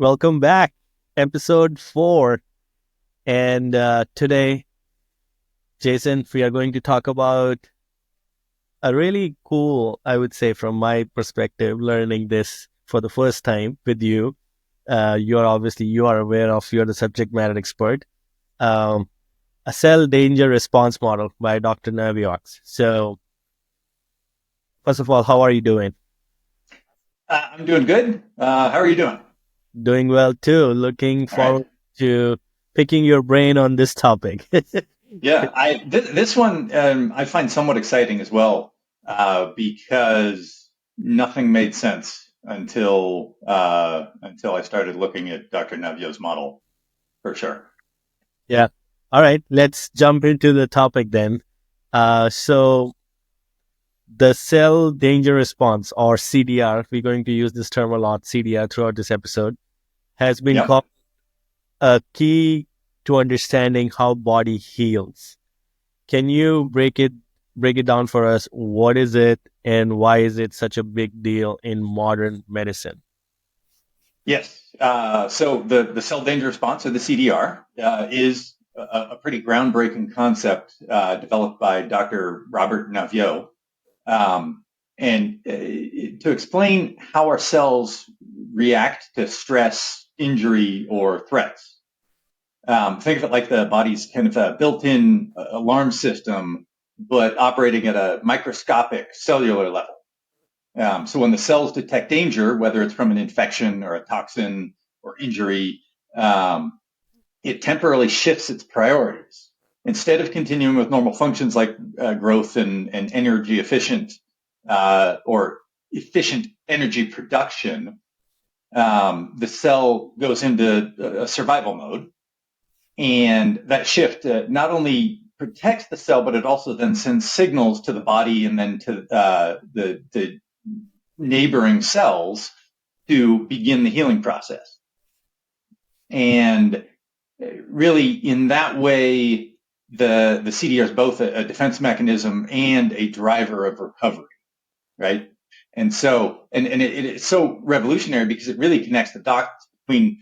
Welcome back, episode 4. And today, Jason, we are going to talk about a really cool, I would say, from my perspective, learning this for the first time with you. You are aware of, you're the subject matter expert. Um, a cell danger response model by Dr. Naviaux. So, first of all, how are you doing? I'm doing good. How are you doing? Doing well too. Looking All right. forward to picking your brain on this topic. Yeah, this one I find somewhat exciting as well because nothing made sense until I started looking at Dr. Naviaux's model for sure. Yeah. All right. Let's jump into the topic then. So the cell danger response, or CDR, we're going to use this term a lot, CDR, throughout this episode, has been Yep. called a key to understanding how body heals. Can you break it down for us? What is it, and why is it such a big deal in modern medicine? Yes. So the cell danger response, or the CDR, is a pretty groundbreaking concept developed by Dr. Robert Naviaux. And to explain how our cells react to stress, injury, or threats. Think of it like the body's kind of a built-in alarm system, but operating at a microscopic cellular level. So when the cells detect danger, whether it's from an infection or a toxin or injury, um, it temporarily shifts its priorities. Instead of continuing with normal functions like growth and energy efficient or efficient energy production, the cell goes into a survival mode. And that shift not only protects the cell, but it also then sends signals to the body and then to the neighboring cells to begin the healing process. And really, in that way, the CDR is both a defense mechanism and a driver of recovery, right? And it's so revolutionary because it really connects the dots between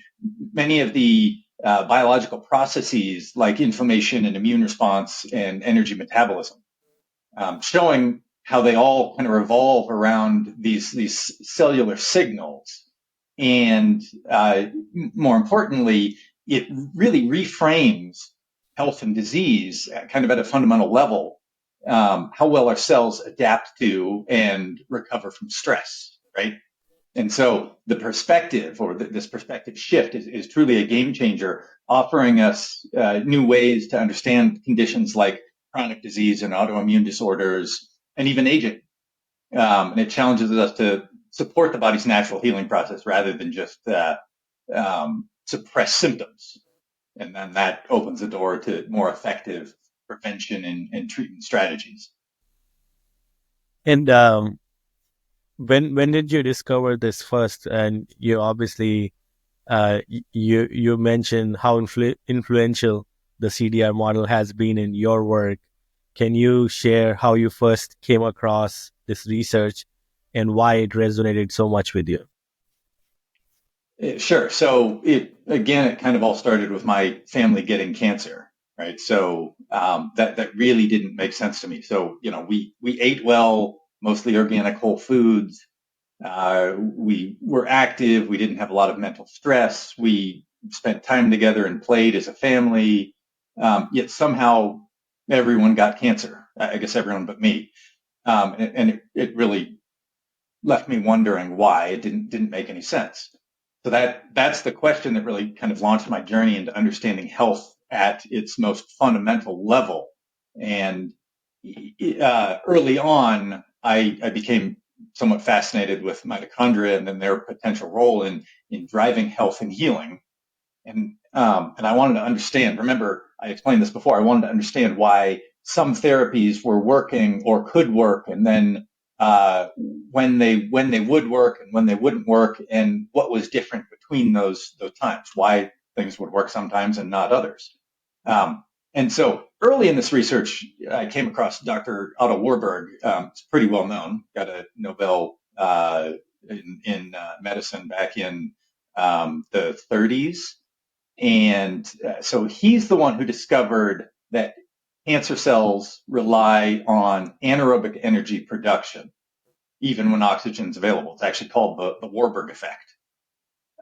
many of the biological processes like inflammation and immune response and energy metabolism, showing how they all kind of revolve around these cellular signals. And more importantly, it really reframes health and disease kind of at a fundamental level, how well our cells adapt to and recover from stress, right? And so the perspective or this perspective shift is truly a game changer, offering us new ways to understand conditions like chronic disease and autoimmune disorders and even aging. And it challenges us to support the body's natural healing process rather than just suppress symptoms. And then that opens the door to more effective prevention and treatment strategies. And when did you discover this first? And you obviously you mentioned how influential the CDR model has been in your work. Can you share how you first came across this research and why it resonated so much with you? Sure. So it kind of all started with my family getting cancer, right? So that really didn't make sense to me. So we ate well, mostly organic whole foods. We were active. We didn't have a lot of mental stress. We spent time together and played as a family. Yet somehow everyone got cancer. I guess everyone but me. And it really left me wondering why it didn't make any sense. So that's the question that really kind of launched my journey into understanding health at its most fundamental level. And early on, I became somewhat fascinated with mitochondria and then their potential role in driving health and healing. And I wanted to understand. Remember, I explained this before. I wanted to understand why some therapies were working or could work, and then when they would work and when they wouldn't work, and what was different between those times. Why things would work sometimes and not others. And so early in this research, I came across Dr. Otto Warburg. It's pretty well known. Got a Nobel in medicine back in the 30s. And so he's the one who discovered that cancer cells rely on anaerobic energy production, even when oxygen's available. It's actually called the Warburg effect.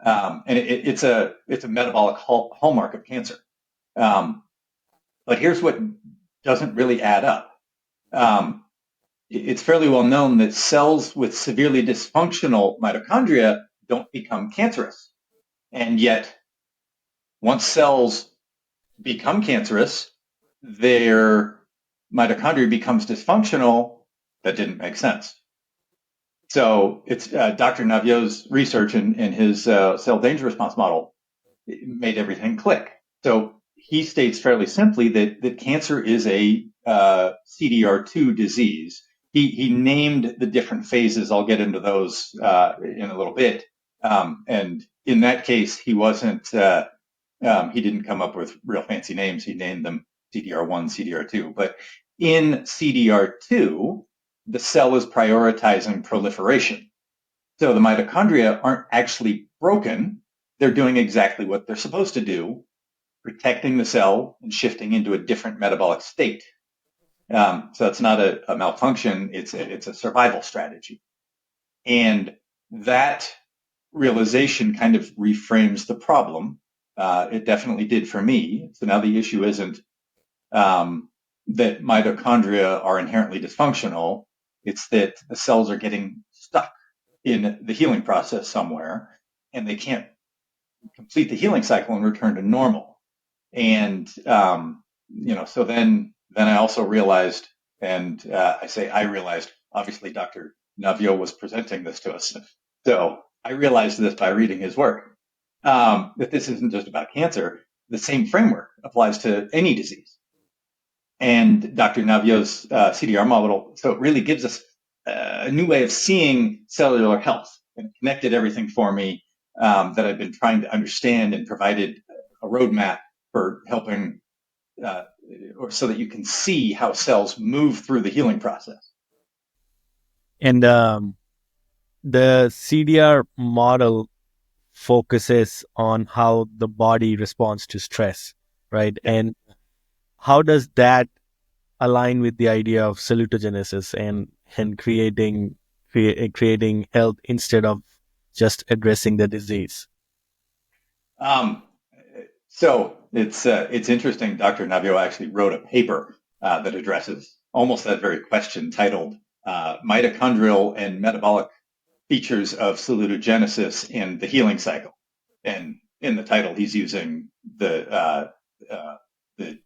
And it's a metabolic hallmark of cancer. But here's what doesn't really add up. It's fairly well known that cells with severely dysfunctional mitochondria don't become cancerous. And yet, once cells become cancerous, their mitochondria becomes dysfunctional. That didn't make sense. So it's Dr. Naviaux's research and his cell danger response model made everything click. So he states fairly simply that cancer is a CDR2 disease. He named the different phases. I'll get into those in a little bit. And in that case, he wasn't. He didn't come up with real fancy names. He named them CDR1, CDR2. But in CDR2, the cell is prioritizing proliferation. So the mitochondria aren't actually broken. They're doing exactly what they're supposed to do, protecting the cell and shifting into a different metabolic state. So it's not a malfunction. It's a survival strategy. And that realization kind of reframes the problem. It definitely did for me. So now the issue isn't that mitochondria are inherently dysfunctional. It's that the cells are getting stuck in the healing process somewhere, and they can't complete the healing cycle and return to normal. And so then I also realized, and I realized, obviously Dr. Naviaux was presenting this to us, so I realized this by reading his work, that this isn't just about cancer. The same framework applies to any disease. And Dr. Naviaux's CDR model, so it really gives us a new way of seeing cellular health, and connected everything for me that I've been trying to understand, and provided a roadmap for helping, or so that you can see how cells move through the healing process. And the CDR model focuses on how the body responds to stress, right? Yeah. And how does that align with the idea of salutogenesis and creating health instead of just addressing the disease? So it's interesting. Dr. Naviaux actually wrote a paper that addresses almost that very question, titled "Mitochondrial and Metabolic Features of Salutogenesis in the Healing Cycle." And in the title, he's using the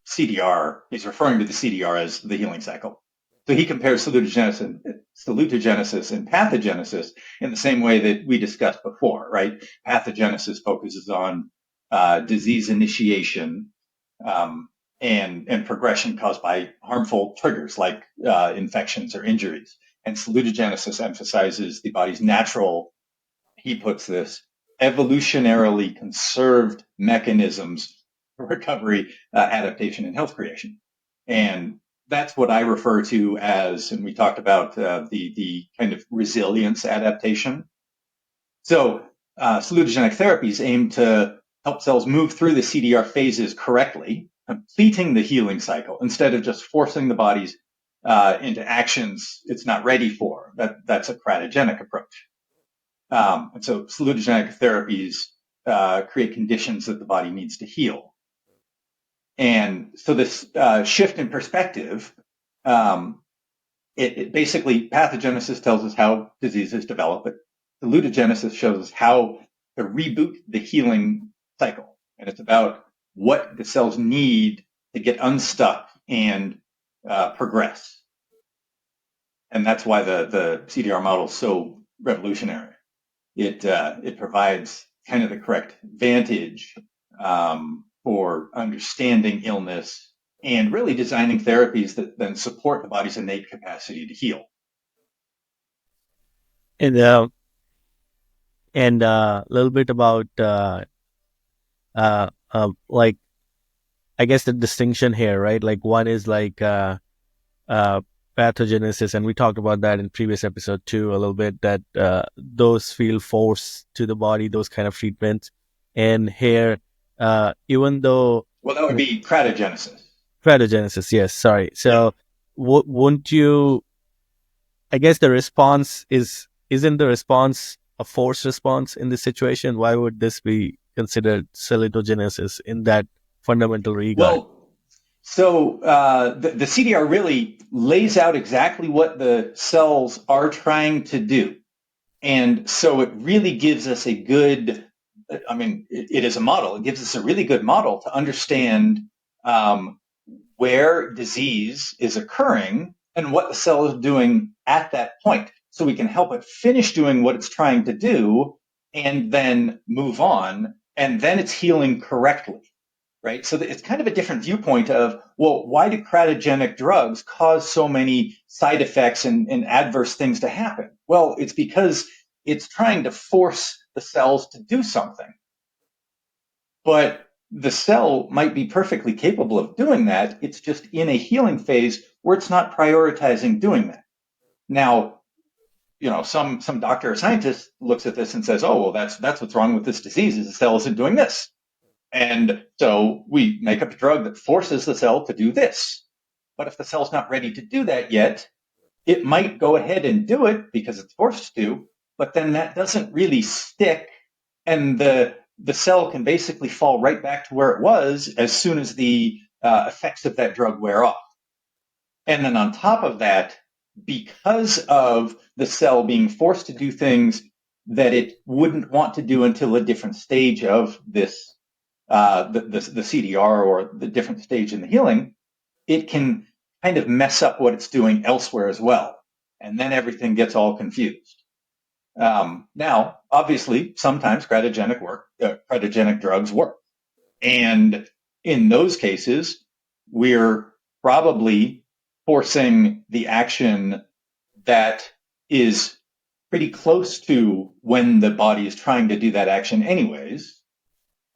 CDR. He's referring to the CDR as the healing cycle. So he compares salutogenesis and pathogenesis in the same way that we discussed before, right? Pathogenesis focuses on disease initiation and progression caused by harmful triggers like infections or injuries. And salutogenesis emphasizes the body's natural, he puts this, evolutionarily conserved mechanisms for recovery, adaptation, and health creation. And that's what I refer to as, and we talked about the kind of resilience adaptation. So salutogenic therapies aim to help cells move through the CDR phases correctly, completing the healing cycle instead of just forcing the bodies into actions it's not ready for. That's a kratogenic approach. And so salutogenic therapies create conditions that the body needs to heal. And so this shift in perspective, it basically, pathogenesis tells us how diseases develop, but salutogenesis shows us how to reboot the healing cycle. And it's about what the cells need to get unstuck and progress. And that's why the CDR model is so revolutionary. It provides kind of the correct vantage for understanding illness and really designing therapies that then support the body's innate capacity to heal. And a little bit about like, I guess the distinction here, right? Like one is like pathogenesis, and we talked about that in previous episode too a little bit, that those feel forced to the body, those kind of treatments. And here, even though Well, that would be Kratogenicis. Kratogenicis, yes, sorry. Yeah. So wouldn't you, I guess the response isn't the response a forced response in this situation? Why would this be considered salutogenesis in that fundamental regard? Well, so the CDR really lays out exactly what the cells are trying to do. And so it really gives us a good, I mean, it is a model. It gives us a really good model to understand um, where disease is occurring and what the cell is doing at that point. So we can help it finish doing what it's trying to do and then move on. And then it's healing correctly, right? So it's kind of a different viewpoint of, well, why do cratogenic drugs cause so many side effects and adverse things to happen? Well, it's because it's trying to force the cells to do something. But the cell might be perfectly capable of doing that. It's just in a healing phase where it's not prioritizing doing that. Now, some doctor or scientist looks at this and says, "Oh, well, that's what's wrong with this disease is the cell isn't doing this." And so we make up a drug that forces the cell to do this. But if the cell's not ready to do that yet, it might go ahead and do it because it's forced to, but then that doesn't really stick, and the cell can basically fall right back to where it was as soon as the effects of that drug wear off. And then on top of that, because of the cell being forced to do things that it wouldn't want to do until a different stage of this, the CDR or the different stage in the healing, it can kind of mess up what it's doing elsewhere as well. And then everything gets all confused. Now, obviously, sometimes cratogenic drugs work. And in those cases, we're probably forcing the action that is pretty close to when the body is trying to do that action anyways.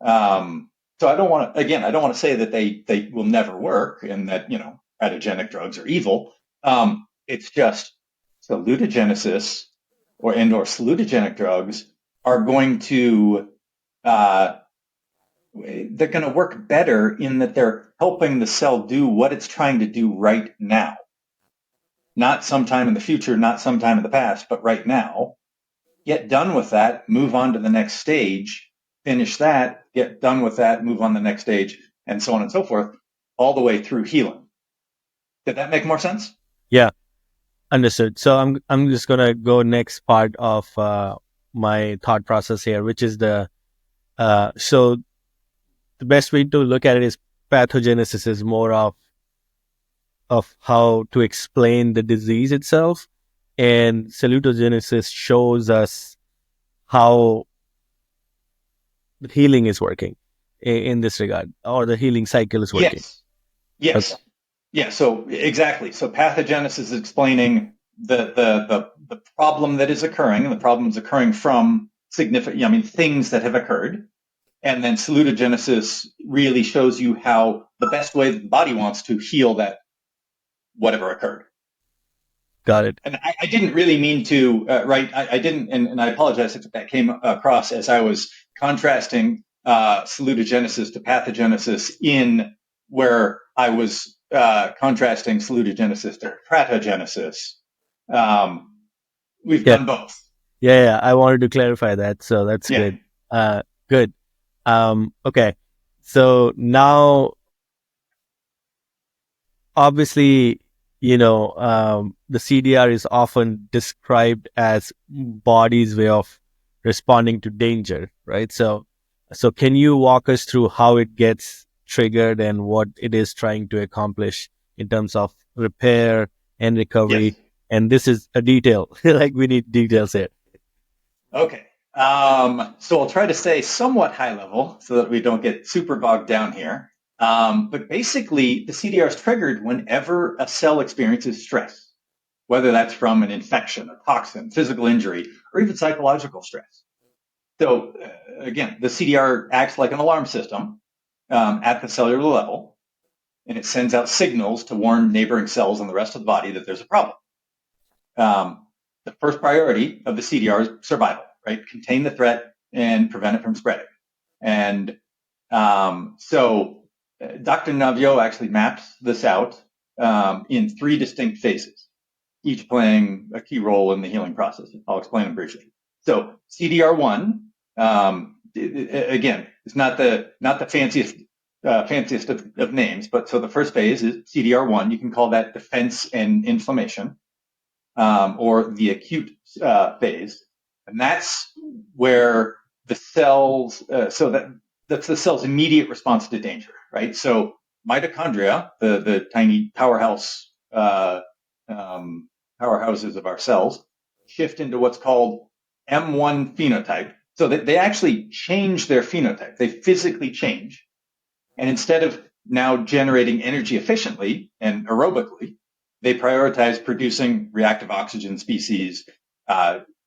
So I don't want to say that they will never work and that, pathogenetic drugs are evil. It's just salutogenesis or salutogenic drugs are going to, uh, they're going to work better in that they're helping the cell do what it's trying to do right now. Not sometime in the future, not sometime in the past, but right now. Get done with that, move on to the next stage, finish that, get done with that, move on to the next stage, and so on and so forth, all the way through healing. Did that make more sense? Yeah, understood. So I'm just gonna go next part of my thought process here, which is so the best way to look at it is pathogenesis is more of how to explain the disease itself, and salutogenesis shows us how the healing is working in this regard, or the healing cycle is working. Yes. Okay, Yes. Yeah. So exactly. So pathogenesis is explaining the problem that is occurring, and the problem is occurring from things that have occurred. And then salutogenesis really shows you how the best way that the body wants to heal that whatever occurred. got it. And I didn't really mean to, right? I didn't, and I apologize if that came across as I was contrasting salutogenesis to pathogenesis in where I was contrasting salutogenesis to kratogenicis. Um, we've Yeah, done both. yeah. I wanted to clarify that, so that's Yeah. good. Good. Okay. So now, obviously, the CDR is often described as body's way of responding to danger, right? So can you walk us through how it gets triggered and what it is trying to accomplish in terms of repair and Yes. recovery? And this is a detail, like we need details here. Okay. So I'll try to stay somewhat high level so that we don't get super bogged down here. But basically, the CDR is triggered whenever a cell experiences stress, whether that's from an infection, a toxin, physical injury, or even psychological stress. So again, the CDR acts like an alarm system at the cellular level. and it sends out signals to warn neighboring cells and the rest of the body that there's a problem. The first priority of the CDR is survival, right? Contain the threat and prevent it from spreading. And so Dr. Naviaux actually maps this out in 3 distinct phases, each playing a key role in the healing process. I'll explain them briefly. So CDR1, again, it's not the fanciest of names, but so the first phase is CDR1. You can call that defense and inflammation, or the acute phase, and that's where the cells. That's the cell's immediate response to danger, right? So mitochondria, the tiny powerhouses of our cells, shift into what's called M1 phenotype. So that they actually change their phenotype. They physically change. And instead of now generating energy efficiently and aerobically, they prioritize producing reactive oxygen species,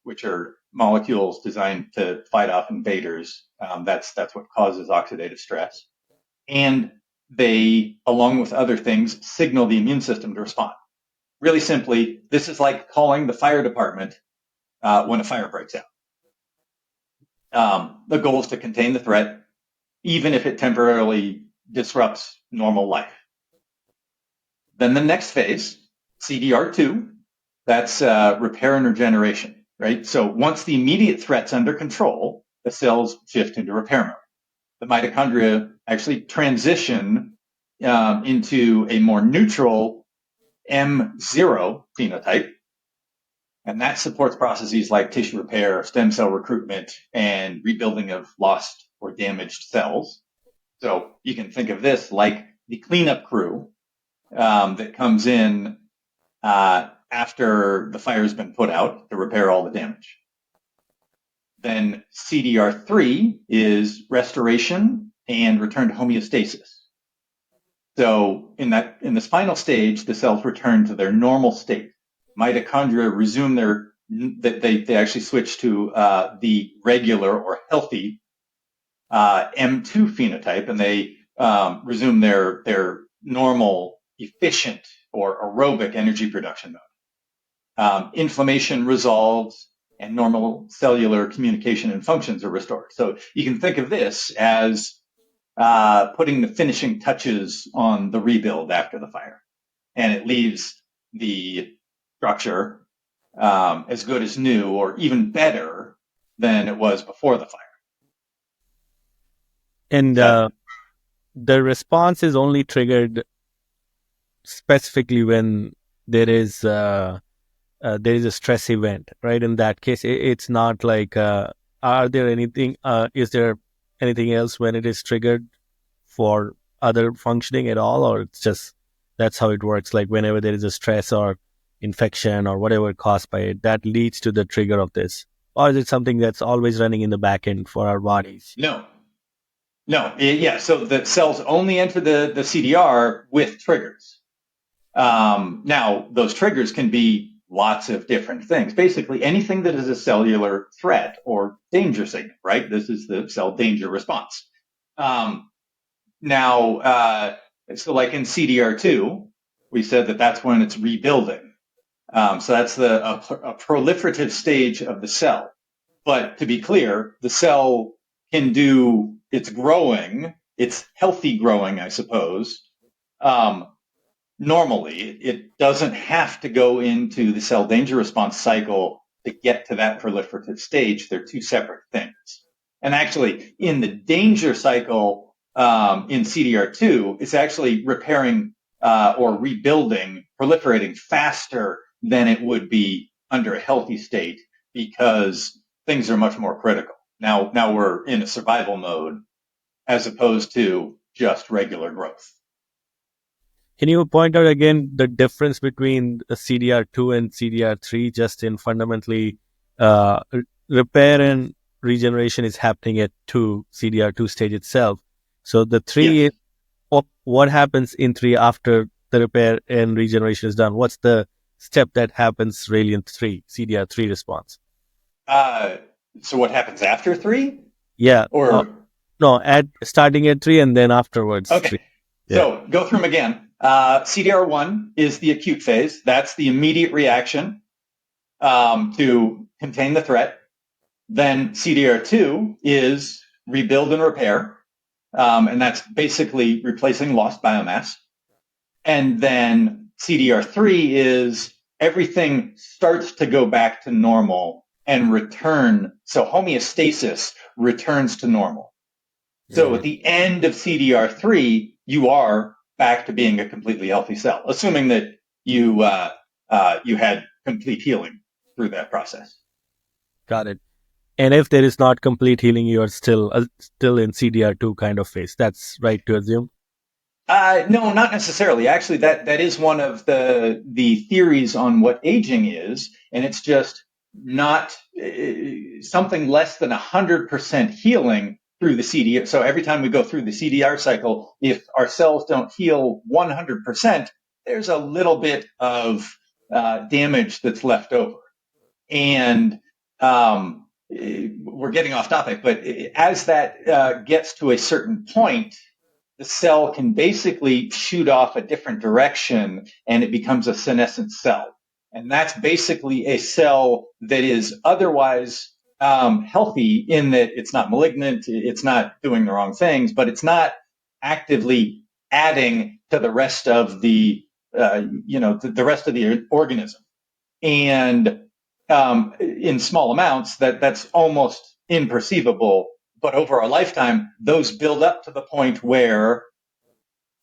which are molecules designed to fight off invaders. That's what causes oxidative stress. And they, along with other things, signal the immune system to respond. Really simply, this is like calling the fire department when a fire breaks out. The goal is to contain the threat, even if it temporarily disrupts normal life. Then the next phase, CDR2, that's repair and regeneration, right? So once the immediate threat's under control, the cells shift into repair mode. The mitochondria actually transition into a more neutral M0 phenotype, and that supports processes like tissue repair, stem cell recruitment, and rebuilding of lost or damaged cells. So you can think of this like the cleanup crew that comes in after the fire's been put out to repair all the damage. Then CDR3 is restoration and return to homeostasis. So in this final stage, the cells return to their normal state. Mitochondria resume they actually switch to the regular or healthy M2 phenotype, and they resume their normal, efficient, or aerobic energy production mode. Inflammation resolves, and normal cellular communication and functions are restored. So you can think of this as putting the finishing touches on the rebuild after the fire, and it leaves the structure as good as new, or even better than it was before the fire. And the response is only triggered specifically when there is a stress event, right? In that case, it's not like is there anything else when it is triggered for other functioning at all, or it's just that's how it works? Like whenever there is a stress or infection or whatever caused by it, that leads to the trigger of this, or is it something that's always running in the back end for our bodies? No. Yeah. So the cells only enter the CDR with triggers. Now, those triggers can be lots of different things. Basically, anything that is a cellular threat or danger signal, right? This is the cell danger response. So like in CDR2, we said that's when it's rebuilding. So that's a proliferative stage of the cell. But to be clear, the cell can do, it's growing, it's healthy growing, I suppose. Normally, it doesn't have to go into the cell danger response cycle to get to that proliferative stage. They're two separate things. And actually, in the danger cycle in CDR2, it's actually repairing or rebuilding, proliferating faster than it would be under a healthy state, because things are much more critical. Now we're in a survival mode as opposed to just regular growth. Can you point out again the difference between the CDR2 and CDR3, just in fundamentally repair and regeneration is happening at CDR2 stage itself. So the 3 Yes. is what happens in 3 after the repair and regeneration is done? What's the step that happens really in CDR3 response? So what happens after 3? Yeah. Or No, starting at 3 and then afterwards okay. 3. Yeah. So go through them again. CDR1 is the acute phase. That's the immediate reaction to contain the threat. Then CDR2 is rebuild and repair. And that's basically replacing lost biomass. And then CDR3 is everything starts to go back to normal and return. So homeostasis returns to normal. So Mm. at the end of CDR3, you are back to being a completely healthy cell, assuming that you had complete healing through that process. Got it. And if there is not complete healing, you are still in CDR2 kind of phase. That's right to assume. No, not necessarily. Actually, that is one of the theories on what aging is, and it's just not something less than 100% healing through the CDR. So every time we go through the CDR cycle, if our cells don't heal 100%, there's a little bit of damage that's left over. And we're getting off topic, but as that gets to a certain point, the cell can basically shoot off a different direction and it becomes a senescent cell. And that's basically a cell that is otherwise healthy in that it's not malignant, it's not doing the wrong things, but it's not actively adding to the rest of the rest of the organism. And in small amounts, that's almost imperceivable. But over a lifetime, those build up to the point where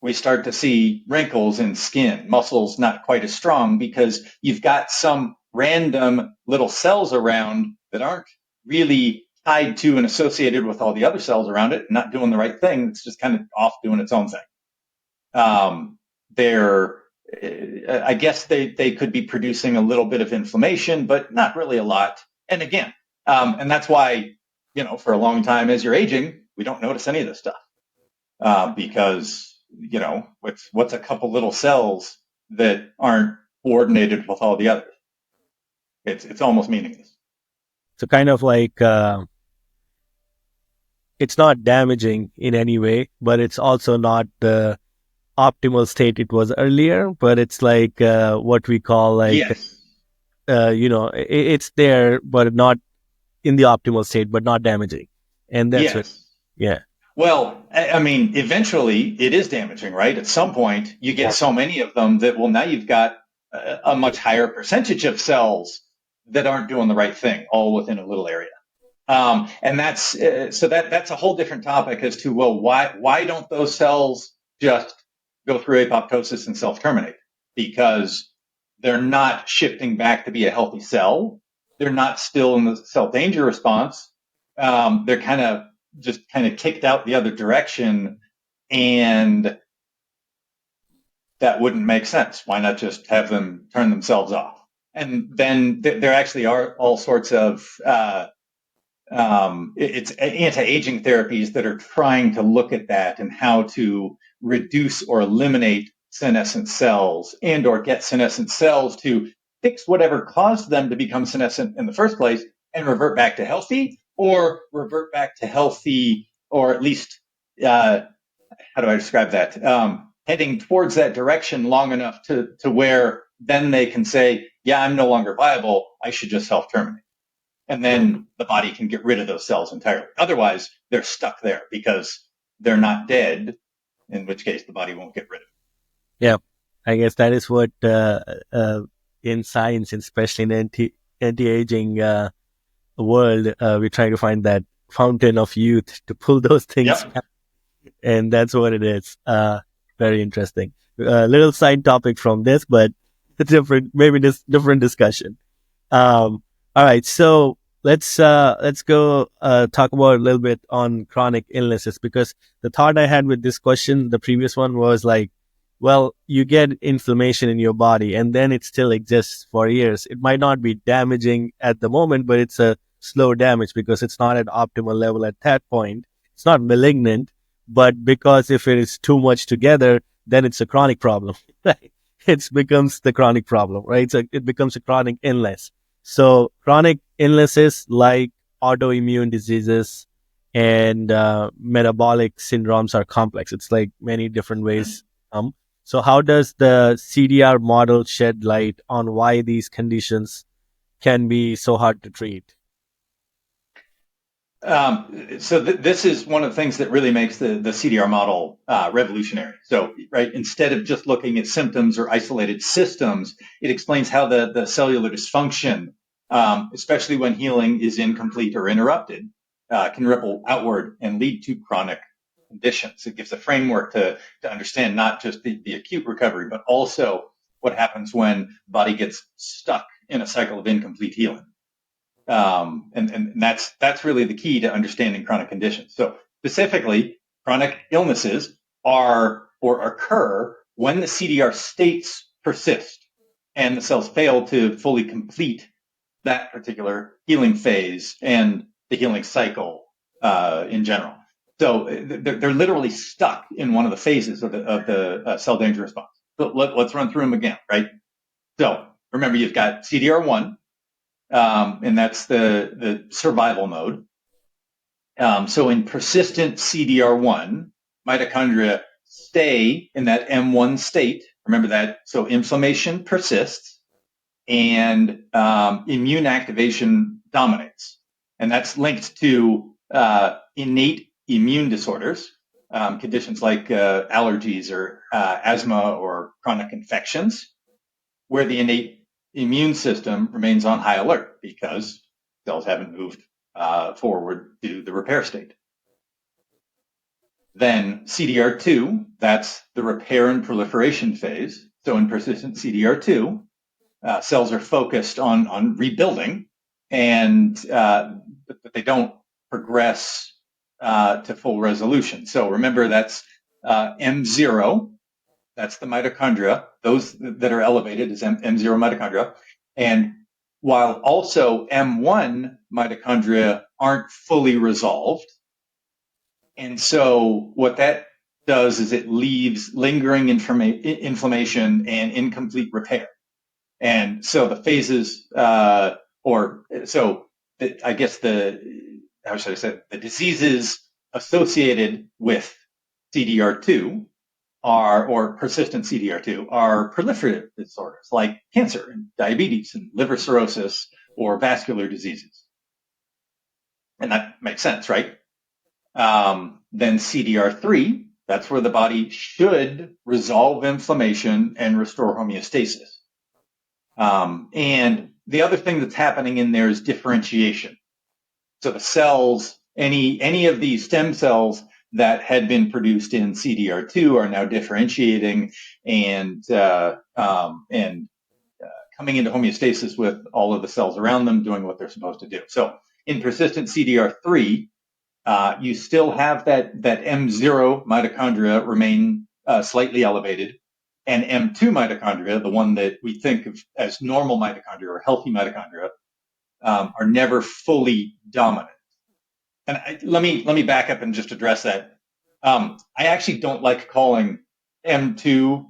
we start to see wrinkles in skin, muscles not quite as strong because you've got some random little cells around that aren't really tied to and associated with all the other cells around it, not doing the right thing. It's just kind of off doing its own thing. They're, I guess they could be producing a little bit of inflammation, but not really a lot. And again, and that's why, for a long time as you're aging, we don't notice any of this stuff because, what's a couple little cells that aren't coordinated with all the others? It's almost meaningless. So kind of like it's not damaging in any way, but it's also not the optimal state it was earlier. But it's like what we call like Yes. it's there, but not in the optimal state, but not damaging. And that's what, Yes. yeah. Well, I mean, eventually it is damaging, right? At some point, you get so many of them that, well, now you've got a much higher percentage of cells that aren't doing the right thing, all within a little area. And that's so that's a whole different topic as to, well, why don't those cells just go through apoptosis and self-terminate? Because they're not shifting back to be a healthy cell. They're not still in the cell danger response. They're kind of kicked out the other direction, and that wouldn't make sense. Why not just have them turn themselves off? And then there actually are all sorts of it's anti-aging therapies that are trying to look at that and how to reduce or eliminate senescent cells and or get senescent cells to fix whatever caused them to become senescent in the first place and revert back to healthy, or revert back to healthy, or at least how do I describe that? Heading towards that direction long enough to where then they can say, yeah, I'm no longer viable, I should just self-terminate. And then the body can get rid of those cells entirely. Otherwise, they're stuck there because they're not dead, in which case the body won't get rid of Yeah, I guess that is what in science, especially in anti-aging world, we try to find that fountain of youth to pull those it. things Yep. back, and that's what it is. Very interesting. Little side topic from this, but different, maybe this different discussion. All right, so let's go talk about a little bit on chronic illnesses, because the thought I had with this question, the previous one, was like, well, you get inflammation in your body and then it still exists for years. It might not be damaging at the moment, but it's a slow damage because it's not at optimal level at that point. It's not malignant, but because if it is too much together, then it's a chronic problem. Right? It becomes the chronic problem, right? So it becomes a chronic illness. So chronic illnesses like autoimmune diseases and metabolic syndromes are complex. It's like many different ways. So how does the CDR model shed light on why these conditions can be so hard to treat? This is one of the things that really makes the CDR model revolutionary. So, right, instead of just looking at symptoms or isolated systems, it explains how the cellular dysfunction, especially when healing is incomplete or interrupted, can ripple outward and lead to chronic conditions. It gives a framework to understand not just the acute recovery, but also what happens when the body gets stuck in a cycle of incomplete healing. And that's really the key to understanding chronic conditions. So specifically, chronic illnesses are or occur when the CDR states persist and the cells fail to fully complete that particular healing phase and the healing cycle in general. So they're literally stuck in one of the phases of the cell danger response. So let's run through them again, right? So remember, you've got CDR1, and that's the survival mode. So in persistent CDR1, mitochondria stay in that M1 state. Remember that. So inflammation persists and immune activation dominates. And that's linked to innate immune disorders, conditions like allergies or asthma or chronic infections, where the innate immune system remains on high alert because cells haven't moved forward to the repair state. Then CDR2, that's the repair and proliferation phase. So in persistent CDR2, cells are focused on rebuilding, and but they don't progress to full resolution. So remember, that's M0. That's the mitochondria. Those that are elevated is M0 mitochondria. And while also M1 mitochondria aren't fully resolved. And so what that does is it leaves lingering inflammation and incomplete repair. And so the phases, I guess how should I say it? The diseases associated with CDR2 or persistent CDR2 are proliferative disorders like cancer and diabetes and liver cirrhosis or vascular diseases. And that makes sense, right? Then CDR3, that's where the body should resolve inflammation and restore homeostasis. And the other thing that's happening in there is differentiation. So the cells, any of these stem cells that had been produced in CDR2 are now differentiating and coming into homeostasis with all of the cells around them doing what they're supposed to do. So in persistent CDR3, you still have that M0 mitochondria remain slightly elevated, and M2 mitochondria, the one that we think of as normal mitochondria or healthy mitochondria, are never fully dominant. And let me back up and just address that. I actually don't like calling M2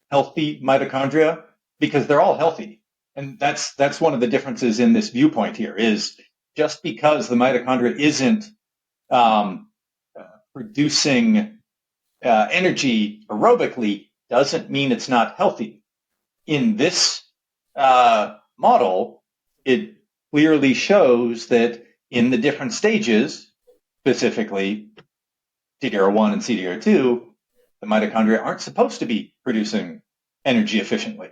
healthy mitochondria because they're all healthy. And that's one of the differences in this viewpoint here is just because the mitochondria isn't producing energy aerobically doesn't mean it's not healthy. In this model, it clearly shows that in the different stages, specifically CDR1 and CDR2, the mitochondria aren't supposed to be producing energy efficiently.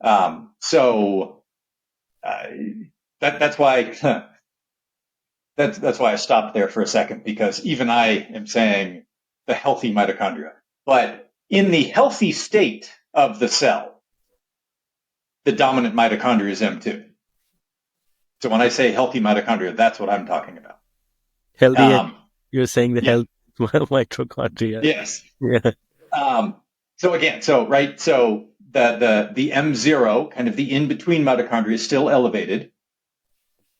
That's why that's why I stopped there for a second, because even I am saying the healthy mitochondria. But in the healthy state of the cell, the dominant mitochondria is M2. So when I say healthy mitochondria, that's what I'm talking about. Healthy, you're saying the Yeah. health mitochondria. Yes. Yeah. So the M0, kind of the in-between mitochondria, is still elevated,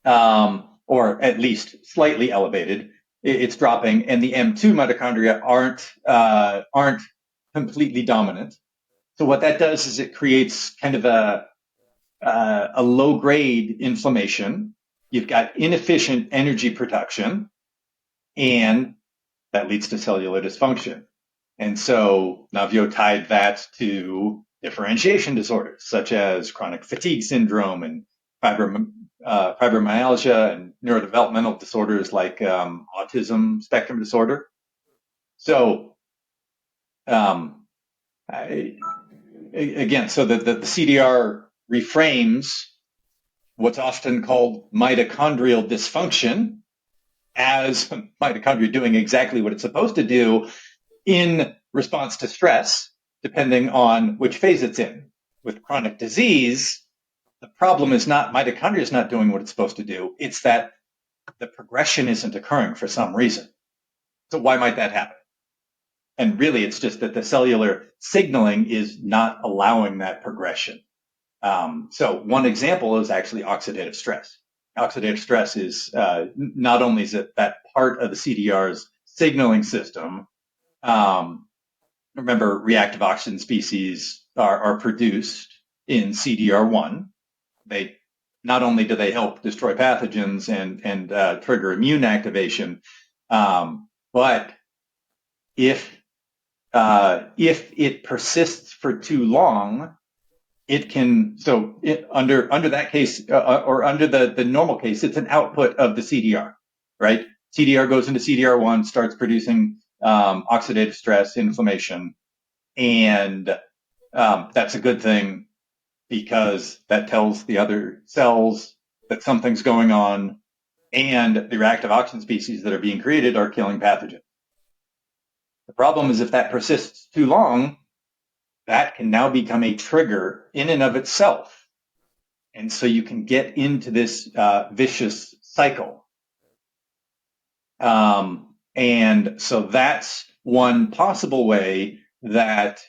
or at least slightly elevated. It's dropping, and the M2 mitochondria aren't completely dominant. So what that does is it creates kind of a low-grade inflammation. You've got inefficient energy production, and that leads to cellular dysfunction. And so Naviaux tied that to differentiation disorders such as chronic fatigue syndrome and fibromyalgia and neurodevelopmental disorders like autism spectrum disorder. So um, again, so the CDR reframes what's often called mitochondrial dysfunction as mitochondria doing exactly what it's supposed to do in response to stress, depending on which phase it's in. With chronic disease, the problem is not mitochondria is not doing what it's supposed to do. It's that the progression isn't occurring for some reason. So why might that happen? And really, it's just that the cellular signaling is not allowing that progression. So one example is actually oxidative stress. Oxidative stress is not only is it that part of the CDR's signaling system. Remember, reactive oxygen species are produced in CDR1. They not only do they help destroy pathogens and trigger immune activation, but if it persists for too long, it can. So under that case, or under the normal case, it's an output of the CDR, right? CDR goes into CDR1, starts producing oxidative stress, inflammation, and that's a good thing because that tells the other cells that something's going on, and the reactive oxygen species that are being created are killing pathogens. The problem is if that persists too long, that can now become a trigger in and of itself. And so you can get into this vicious cycle. And so that's one possible way that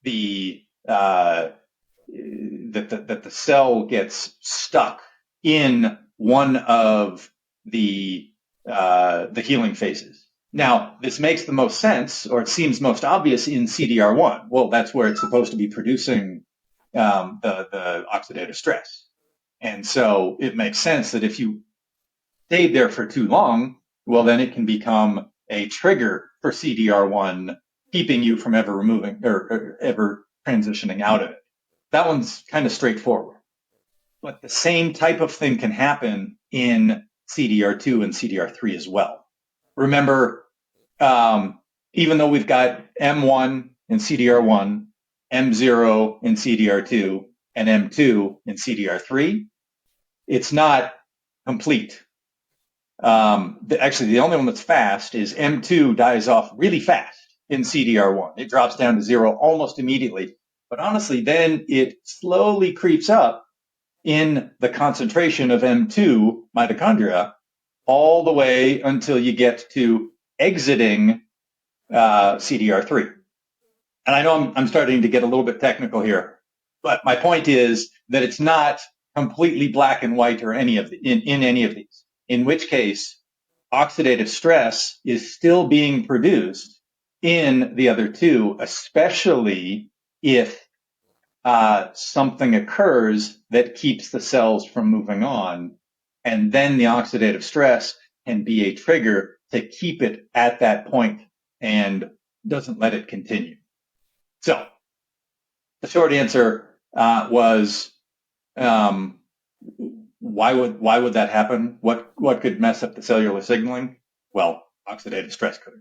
the that the cell gets stuck in one of the healing phases. Now, this makes the most sense, or it seems most obvious in CDR1. Well, that's where it's supposed to be producing the oxidative stress. And so it makes sense that if you stayed there for too long, well, then it can become a trigger for CDR1, keeping you from ever removing or ever transitioning out of it. That one's kind of straightforward. But the same type of thing can happen in CDR2 and CDR3 as well. Remember, even though we've got M1 in CDR1, M0 in CDR2, and M2 in CDR3, it's not complete. Actually, the only one that's fast is M2 dies off really fast in CDR1. It drops down to 0 almost immediately. But honestly, then it slowly creeps up in the concentration of M2 mitochondria all the way until you get to exiting CDR3. And I know I'm starting to get a little bit technical here, but my point is that it's not completely black and white or in any of these, in which case oxidative stress is still being produced in the other two, especially if something occurs that keeps the cells from moving on. And then the oxidative stress can be a trigger to keep it at that point and doesn't let it continue. So the short answer was why would that happen? What could mess up the cellular signaling? Well, oxidative stress could.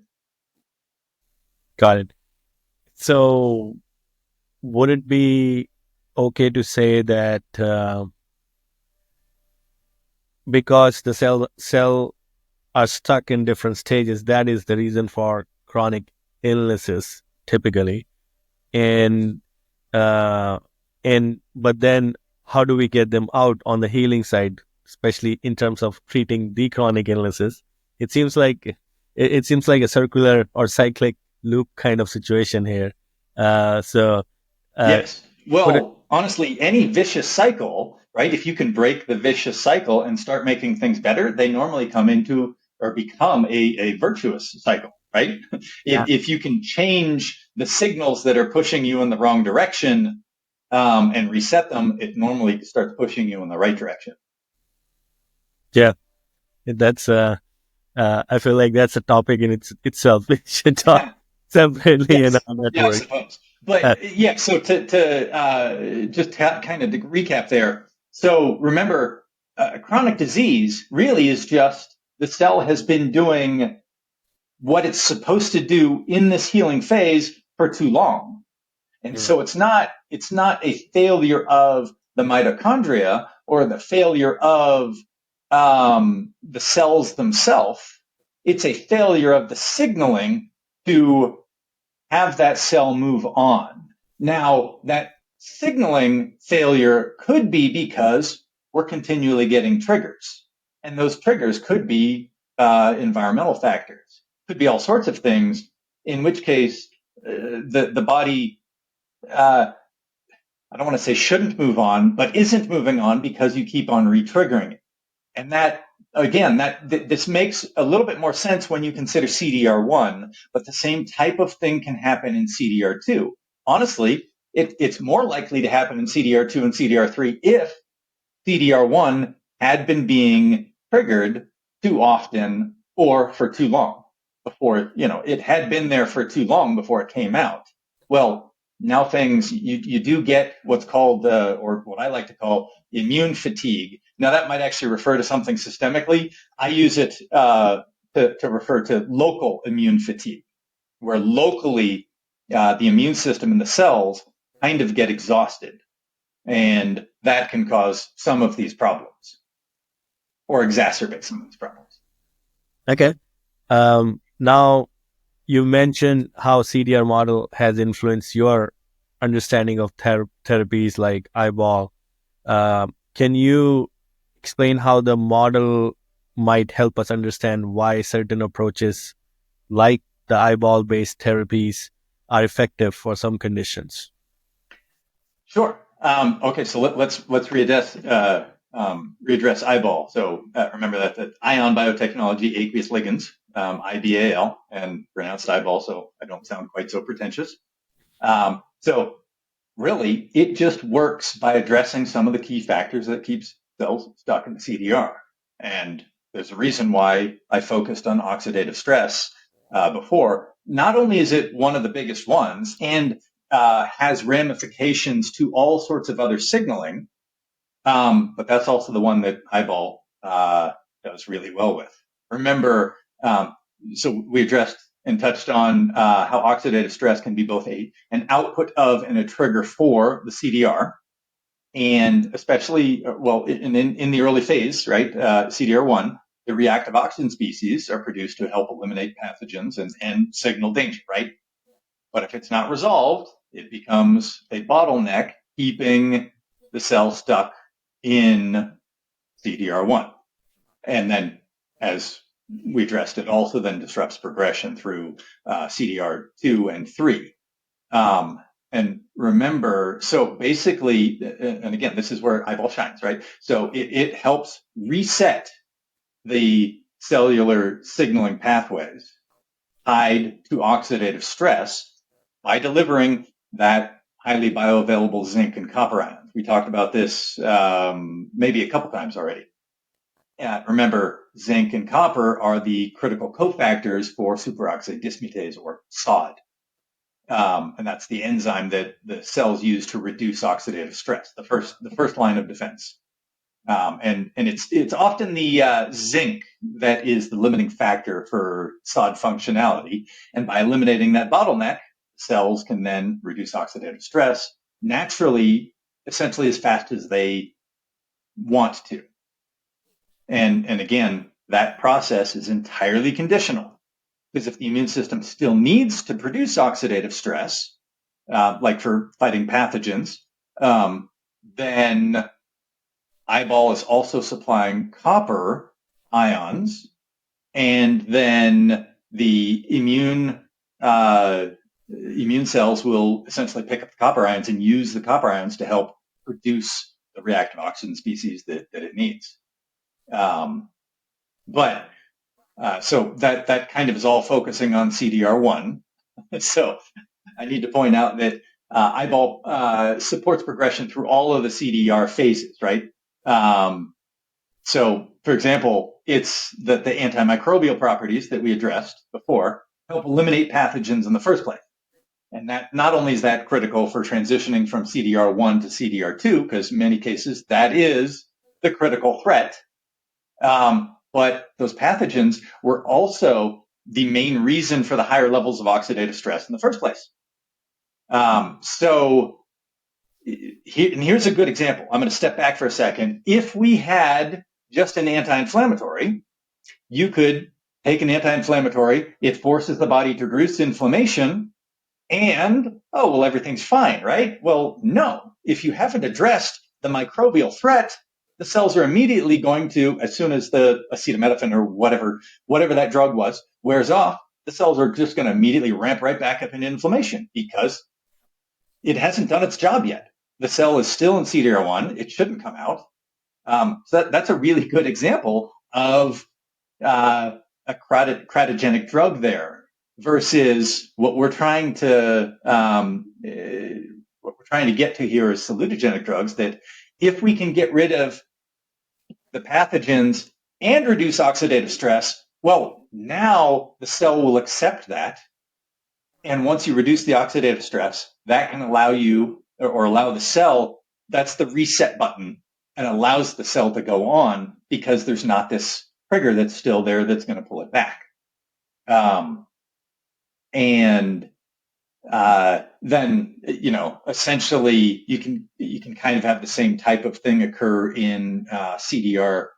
Got it. So would it be okay to say that because the cell are stuck in different stages, that is the reason for chronic illnesses typically, and uh, but then how do we get them out on the healing side, especially in terms of treating the chronic illnesses? It seems like it seems like a circular or cyclic loop kind of situation here. So Yes. would it, Well, honestly, any vicious cycle, right? If you can break the vicious cycle and start making things better, they normally come into or become a virtuous cycle, right? yeah, If you can change the signals that are pushing you in the wrong direction and reset them, it normally starts pushing you in the right direction. yeah, that's I feel like that's a topic in itself. We should talk separately in Yes. our Yeah, I network. suppose. Uh, But yeah, so kind of to recap there. So remember, chronic disease really is just the cell has been doing what it's supposed to do in this healing phase for too long. And mm, so it's not a failure of the mitochondria or the failure of the cells themselves. It's a failure of the signaling to have that cell move on. Now, that signaling failure could be because we're continually getting triggers. And those triggers could be environmental factors, could be all sorts of things, in which case the body, uh, I don't want to say shouldn't move on, but isn't moving on because you keep on re-triggering it. And that, again, this makes a little bit more sense when you consider CDR1, but the same type of thing can happen in CDR2. Honestly, it's more likely to happen in CDR2 and CDR3 if CDR1 had been being triggered too often or for too long before, it had been there for too long before it came out. Well, now you do get what's called, or what I like to call immune fatigue. Now that might actually refer to something systemically. I use it to refer to local immune fatigue, where locally the immune system and the cells kind of get exhausted. And that can cause some of these problems or exacerbate some of these problems. okay. Now you mentioned how CDR model has influenced your understanding of therapies like IBAL. Can you explain how the model might help us understand why certain approaches like the eyeball based therapies are effective for some conditions? Sure. Okay, so let's readdress IBAL. So remember that ion biotechnology aqueous ligands, IBAL, and pronounced IBAL, so I don't sound quite so pretentious. So really, it just works by addressing some of the key factors that keeps cells stuck in the CDR. And there's a reason why I focused on oxidative stress before. Not only is it one of the biggest ones and has ramifications to all sorts of other signaling, but that's also the one that IBAL does really well with. Remember, so we addressed and touched on how oxidative stress can be both an output of and a trigger for the CDR. And especially, well, in the early phase, right, CDR1, the reactive oxygen species are produced to help eliminate pathogens and signal danger, right? But if it's not resolved, it becomes a bottleneck, keeping the cell stuck in CDR1. And then, as we addressed, it also then disrupts progression through CDR2 and 3. And remember, so basically, and again, this is where eyeball shines, right? So it helps reset the cellular signaling pathways tied to oxidative stress by delivering that highly bioavailable zinc and copper ions. We talked about this maybe a couple times already. Remember, zinc and copper are the critical cofactors for superoxide dismutase, or SOD. And that's the enzyme that the cells use to reduce oxidative stress, the first line of defense. And it's often the zinc that is the limiting factor for SOD functionality. And by eliminating that bottleneck, cells can then reduce oxidative stress naturally, essentially as fast as they want to. And again, that process is entirely conditional, because if the immune system still needs to produce oxidative stress, like for fighting pathogens, then eyeball is also supplying copper ions, and then the immune cells will essentially pick up the copper ions and use the copper ions to help produce the reactive oxygen species that it needs. But so that kind of is all focusing on CDR1. So I need to point out that IBAL supports progression through all of the CDR phases, right? So, for example, it's the antimicrobial properties that we addressed before help eliminate pathogens in the first place. And that not only is that critical for transitioning from CDR1 to CDR2, because in many cases that is the critical threat, but those pathogens were also the main reason for the higher levels of oxidative stress in the first place. Here's a good example. I'm going to step back for a second. If we had just an anti-inflammatory, you could take an anti-inflammatory, it forces the body to reduce inflammation, and, oh, well, everything's fine, right? Well, no. If you haven't addressed the microbial threat, the cells are immediately going to, as soon as the acetaminophen or whatever that drug was, wears off, the cells are just going to immediately ramp right back up into inflammation because it hasn't done its job yet. The cell is still in CDR1. It shouldn't come out. So that's a really good example of a Kratogenic drug there versus what we're trying to get to here is salutogenic drugs. That if we can get rid of the pathogens and reduce oxidative stress, well, now the cell will accept that. And once you reduce the oxidative stress, that can allow you or allow the cell, that's the reset button and allows the cell to go on because there's not this trigger that's still there that's going to pull it back. Then, essentially you can kind of have the same type of thing occur in CDR3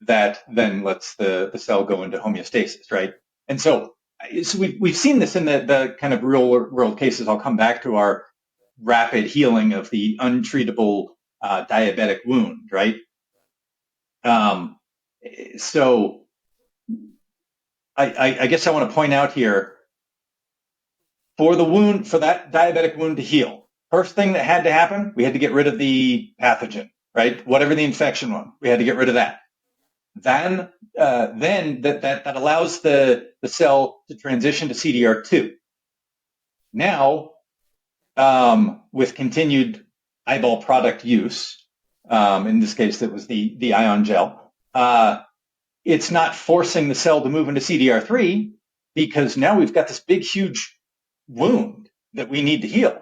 that then lets the cell go into homeostasis, right? And so we've seen this in the kind of real world cases. I'll come back to our rapid healing of the untreatable diabetic wound, right? So I guess I want to point out here, for that diabetic wound to heal, first thing that had to happen, we had to get rid of the pathogen, right? Whatever the infection was, we had to get rid of that. Then that allows the cell to transition to CDR2. Now, with continued IBAL product use, in this case that was the ion gel, it's not forcing the cell to move into CDR3 because now we've got this big, huge wound that we need to heal.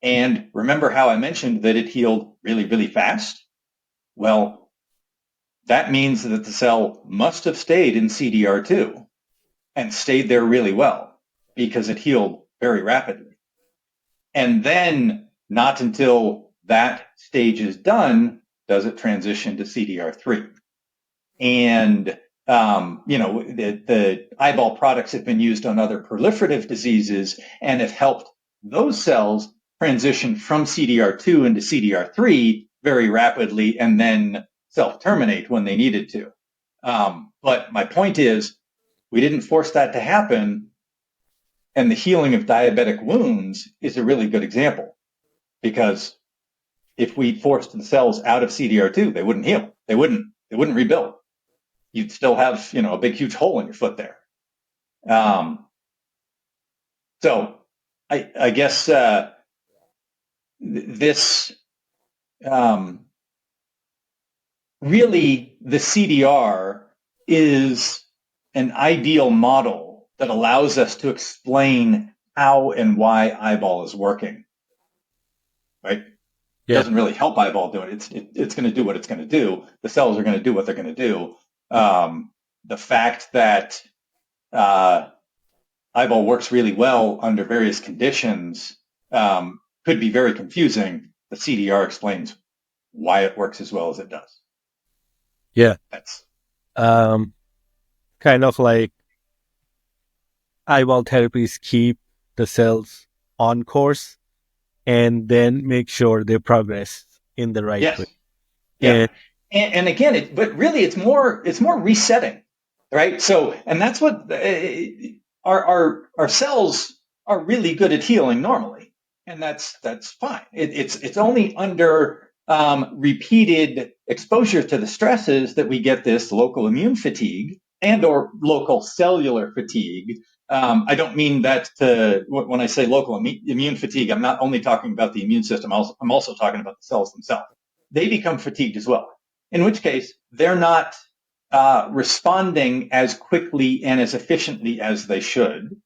And remember how I mentioned that it healed really, really fast? Well, that means that the cell must have stayed in CDR2 and stayed there really well because it healed very rapidly. And then not until that stage is done does it transition to CDR3. And the IBAL products have been used on other proliferative diseases and have helped those cells transition from CDR2 into CDR3 very rapidly and then self-terminate when they needed to. But my point is, we didn't force that to happen, and the healing of diabetic wounds is a really good example, because if we forced the cells out of CDR2, they wouldn't heal. They wouldn't rebuild. You'd still have, a big, huge hole in your foot there. So I guess this really, the CDR is an ideal model that allows us to explain how and why IBAL is working, right? It doesn't really help IBAL do it. It's going to do what it's going to do. The cells are going to do what they're going to do. The fact that IBAL works really well under various conditions could be very confusing. The CDR explains why it works as well as it does. Yeah. That's kind of like IBAL therapies keep the cells on course and then make sure they progress in the right way. Yeah. And again, but really it's more resetting, right? So, and that's what our cells are really good at healing normally. And that's fine. It's only under repeated exposure to the stresses that we get this local immune fatigue and or local cellular fatigue. I don't mean that when I say local immune fatigue, I'm not only talking about the immune system. I'm also talking about the cells themselves. They become fatigued as well, in which case they're not responding as quickly and as efficiently as they should.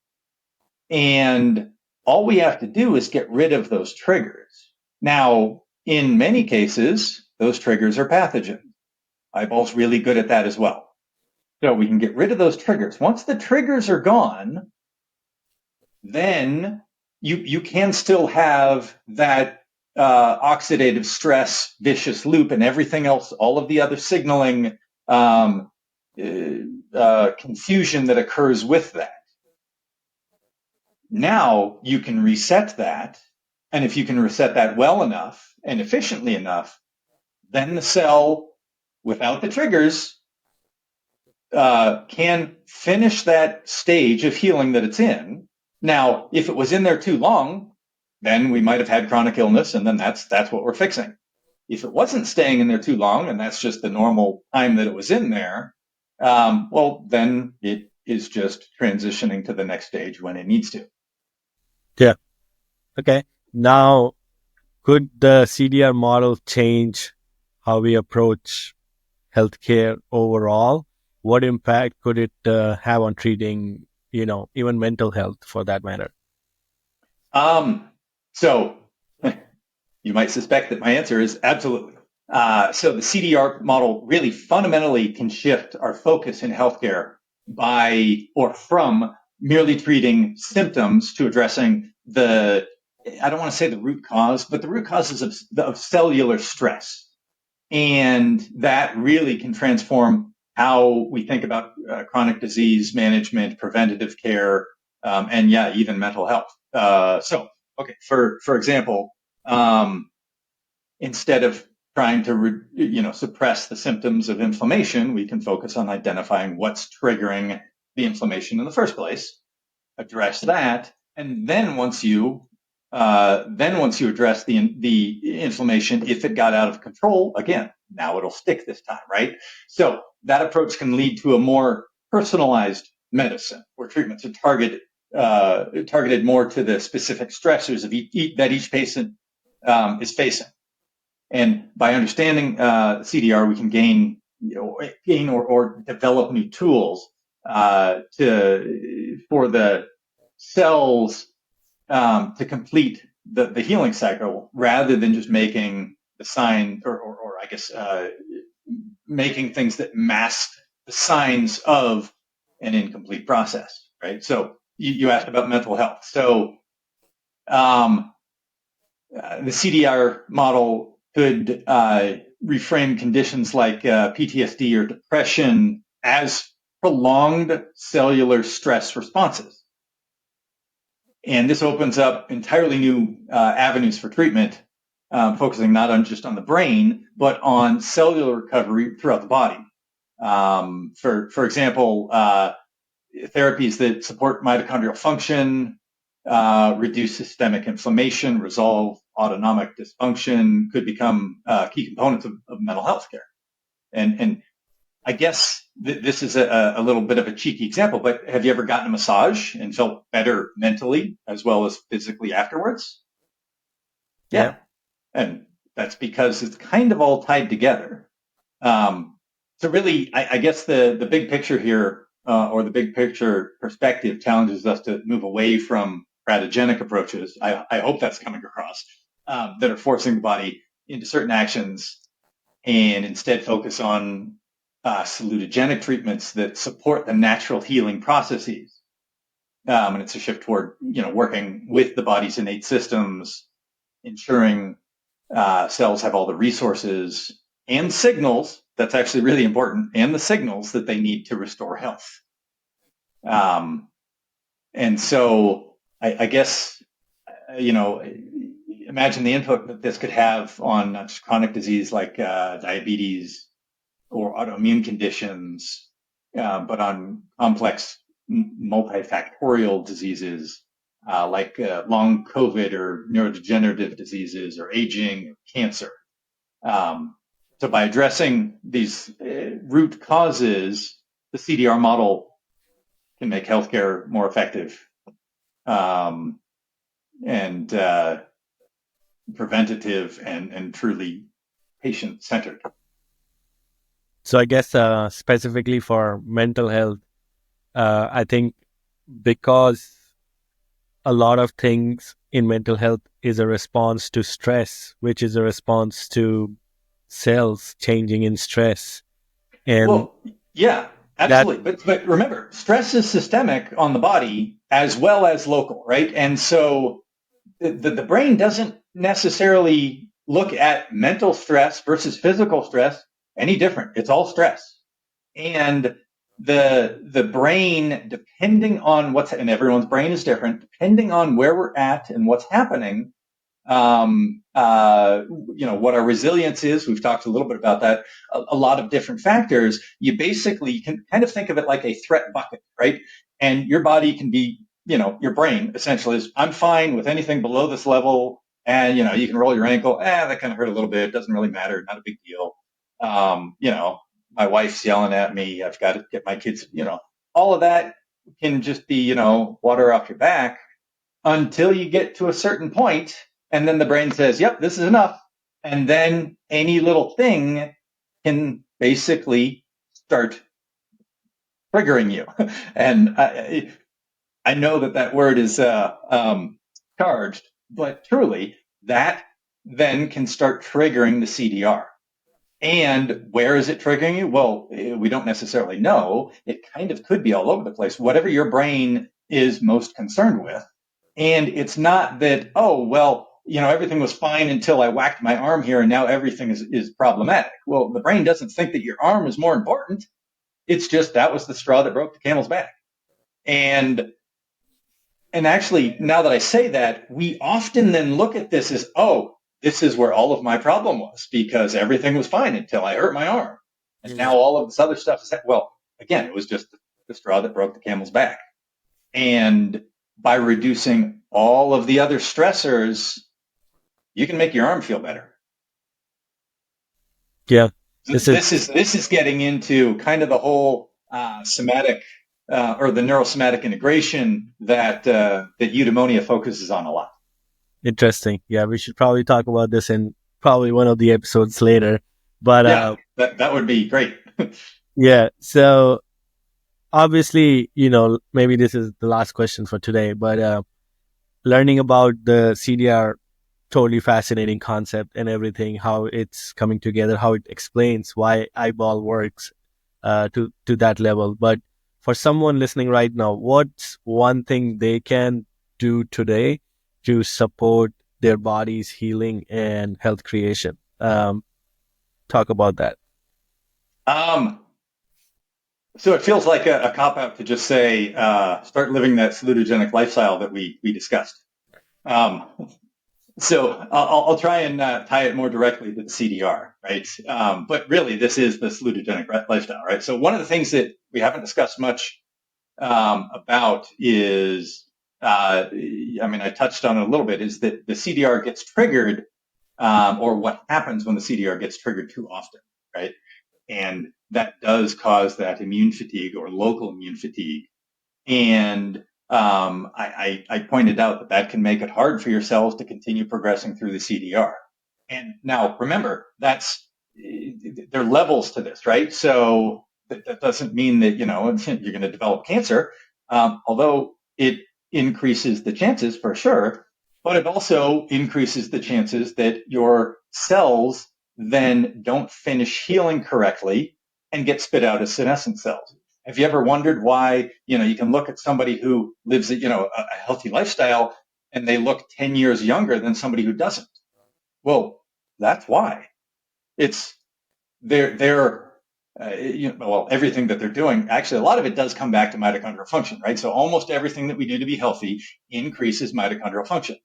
And all we have to do is get rid of those triggers. Now, in many cases, those triggers are pathogens. IBAL's really good at that as well. So we can get rid of those triggers. Once the triggers are gone, then you can still have that oxidative stress vicious loop and everything else, all of the other signaling confusion that occurs with that. Now you can reset that, and if you can reset that well enough and efficiently enough, then the cell, without the triggers, can finish that stage of healing that it's in. Now, if it was in there too long, then we might have had chronic illness, and then that's what we're fixing. If it wasn't staying in there too long, and that's just the normal time that it was in there, well, then it is just transitioning to the next stage when it needs to. Yeah. Okay. Now, could the CDR model change how we approach healthcare overall? What impact could it have on treating, even mental health for that matter? So you might suspect that my answer is absolutely. So the CDR model really fundamentally can shift our focus in healthcare by or from merely treating symptoms to addressing I don't want to say the root cause, but the root causes of cellular stress. And that really can transform how we think about chronic disease management, preventative care, and yeah, even mental health. Okay, for example, instead of trying to suppress the symptoms of inflammation, we can focus on identifying what's triggering the inflammation in the first place, address that, and then once you address the inflammation, if it got out of control, again, now it'll stick this time, right? So that approach can lead to a more personalized medicine where treatments are targeted more to the specific stressors that each patient is facing. And by understanding CDR, we can gain or develop new tools for the cells to complete the healing cycle, rather than just making the sign or I guess making things that mask the signs of an incomplete process, right? So you asked about mental health. So the CDR model could reframe conditions like PTSD or depression as prolonged cellular stress responses. And this opens up entirely new avenues for treatment, focusing not just on the brain, but on cellular recovery throughout the body. For example, therapies that support mitochondrial function, reduce systemic inflammation, resolve autonomic dysfunction could become key components of mental health care. And I guess this is a little bit of a cheeky example, but have you ever gotten a massage and felt better mentally as well as physically afterwards? Yeah. Yeah. And that's because it's kind of all tied together. So really, I guess the big picture here, or the big picture perspective, challenges us to move away from Kratogenic approaches. I hope that's coming across, that are forcing the body into certain actions, and instead focus on salutogenic treatments that support the natural healing processes. And it's a shift toward working with the body's innate systems, ensuring cells have all the resources and signals. That's actually really important, and the signals that they need to restore health. And so I guess, imagine the input that this could have on not just chronic disease like diabetes or autoimmune conditions, but on complex multifactorial diseases like long COVID or neurodegenerative diseases or aging or cancer. So by addressing these root causes, the CDR model can make healthcare more effective, and preventative and truly patient-centered. So I guess specifically for mental health, I think because a lot of things in mental health is a response to stress, which is a response to cells changing in stress. And Well, yeah, that, absolutely. But remember, stress is systemic on the body as well as local, right? And so the brain doesn't necessarily look at mental stress versus physical stress any different. It's all stress. And the brain, depending on what's, and everyone's brain is different, depending on where we're at and what's happening, what our resilience is. We've talked a little bit about that. A lot of different factors. You can kind of think of it like a threat bucket, right? And your body can be, your brain essentially is, I'm fine with anything below this level. And, you can roll your ankle. That kind of hurt a little bit. Doesn't really matter. Not a big deal. My wife's yelling at me. I've got to get my kids, all of that can just be, water off your back until you get to a certain point, and then the brain says, yep, this is enough. And then any little thing can basically start triggering you. And I know that word is charged, but truly that then can start triggering the CDR. And where is it triggering you? Well, we don't necessarily know. It kind of could be all over the place. Whatever your brain is most concerned with. And it's not that, oh, well, everything was fine until I whacked my arm here and now everything is problematic. Well, the brain doesn't think that your arm is more important. It's just that was the straw that broke the camel's back. And and actually, now that I say that, we often then look at this as, oh, this is where all of my problem was because everything was fine until I hurt my arm. And now all of this other stuff is, well, again, it was just the straw that broke the camel's back. And by reducing all of the other stressors, you can make your arm feel better. yeah, this is This is getting into kind of the whole somatic or the neurosomatic integration that eudaimonia focuses on a lot. interesting. Yeah, we should probably talk about this in probably one of the episodes later. But Yeah, that would be great. yeah, so obviously, maybe this is the last question for today, but learning about the CDR, totally fascinating concept and everything, how it's coming together, how it explains why IBAL works to that level. But for someone listening right now, what's one thing they can do today to support their body's healing and health creation? Talk about that. um, so it feels like a cop out to just say start living that salutogenic lifestyle that we discussed. Um, so I'll try and tie it more directly to the CDR, right? But really, this is the salutogenic lifestyle, right? So one of the things that we haven't discussed much about is, I touched on it a little bit, is that the CDR gets triggered, or what happens when the CDR gets triggered too often, right? And that does cause that immune fatigue or local immune fatigue. And I pointed out that can make it hard for your cells to continue progressing through the CDR. And now remember, there are levels to this, right? So that doesn't mean that, you're going to develop cancer, although it increases the chances for sure, but it also increases the chances that your cells then don't finish healing correctly and get spit out as senescent cells. Have you ever wondered why, you can look at somebody who lives, a healthy lifestyle and they look 10 years younger than somebody who doesn't? Well, that's why. It's they're everything that they're doing. Actually, a lot of it does come back to mitochondrial function, right? So almost everything that we do to be healthy increases mitochondrial function.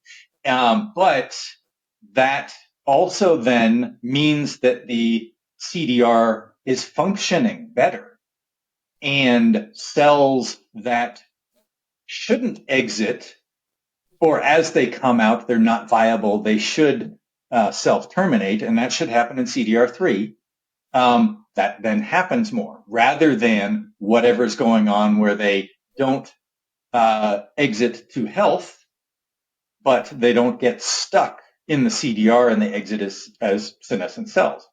But that also then means that the CDR is functioning better, and cells that shouldn't exit, or as they come out, they're not viable, they should self-terminate, and that should happen in CDR3. That then happens more rather than whatever's going on where they don't exit to health, but they don't get stuck in the CDR and they exit as senescent cells.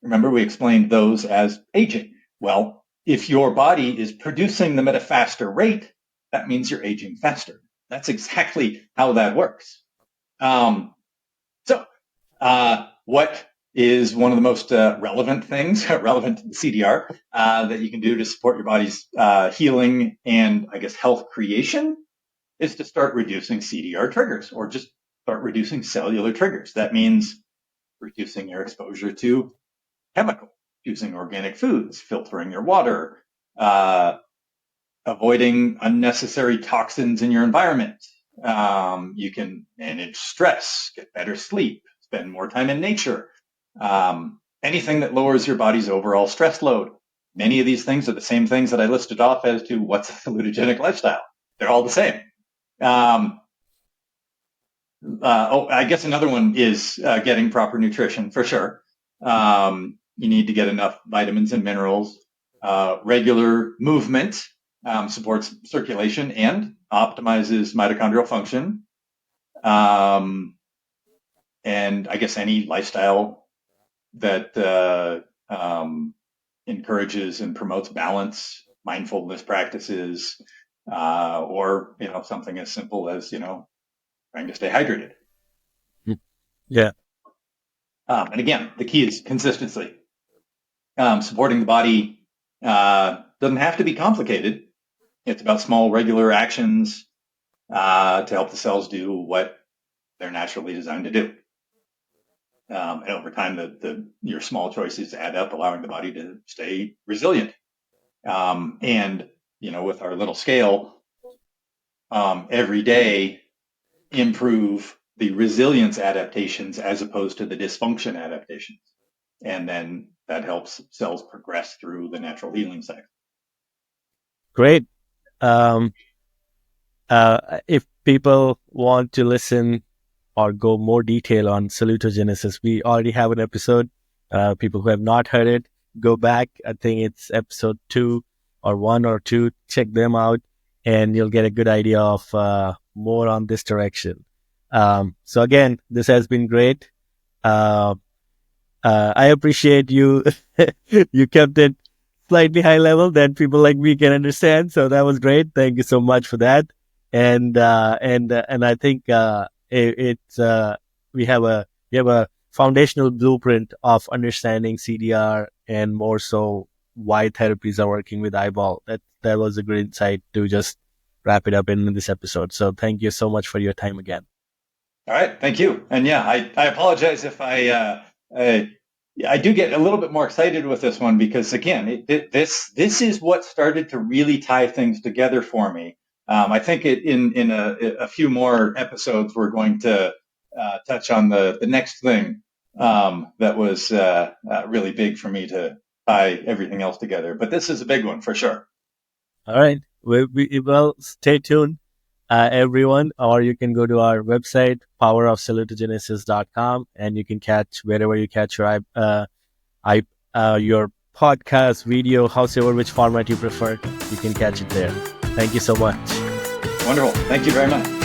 Remember, we explained those as aging. Well, if your body is producing them at a faster rate, that means you're aging faster. That's exactly how that works. What is one of the most relevant things relevant to the CDR that you can do to support your body's healing and, I guess, health creation is to start reducing CDR triggers, or just start reducing cellular triggers. That means reducing your exposure to chemicals, using organic foods, filtering your water, avoiding unnecessary toxins in your environment. You can manage stress, get better sleep, spend more time in nature. Anything that lowers your body's overall stress load. Many of these things are the same things that I listed off as to what's a salutogenic lifestyle. They're all the same. I guess another one is getting proper nutrition for sure. You need to get enough vitamins and minerals. Regular movement supports circulation and optimizes mitochondrial function. And I guess any lifestyle that encourages and promotes balance, mindfulness practices, or something as simple as trying to stay hydrated. Yeah. And again, the key is consistency. Supporting the body doesn't have to be complicated. It's about small, regular actions to help the cells do what they're naturally designed to do. And over time, your small choices add up, allowing the body to stay resilient. And with our little scale, every day improve the resilience adaptations as opposed to the dysfunction adaptations. And then that helps cells progress through the natural healing cycle. Great. If people want to listen or go more detail on salutogenesis, we already have an episode. People who have not heard it, go back. I think it's episode 2 or 1 or 2. Check them out and you'll get a good idea of more on this direction. So again, this has been great. I appreciate you. You kept it slightly high level that people like me can understand. So that was great. Thank you so much for that. And I think we have a foundational blueprint of understanding CDR and more so why therapies are working with IBAL. That was a great insight to just wrap it up in this episode. So thank you so much for your time again. All right, thank you. And yeah, I apologize if I do get a little bit more excited with this one because again, this is what started to really tie things together for me. I think in a few more episodes we're going to touch on the next thing that was really big for me to tie everything else together. But this is a big one for sure. All right. Well, stay tuned, everyone, or you can go to our website, powerofsalutogenesis.com, and you can catch wherever you catch your your podcast, video, however, which format you prefer. You can catch it there. Thank you so much. Wonderful. Thank you very much.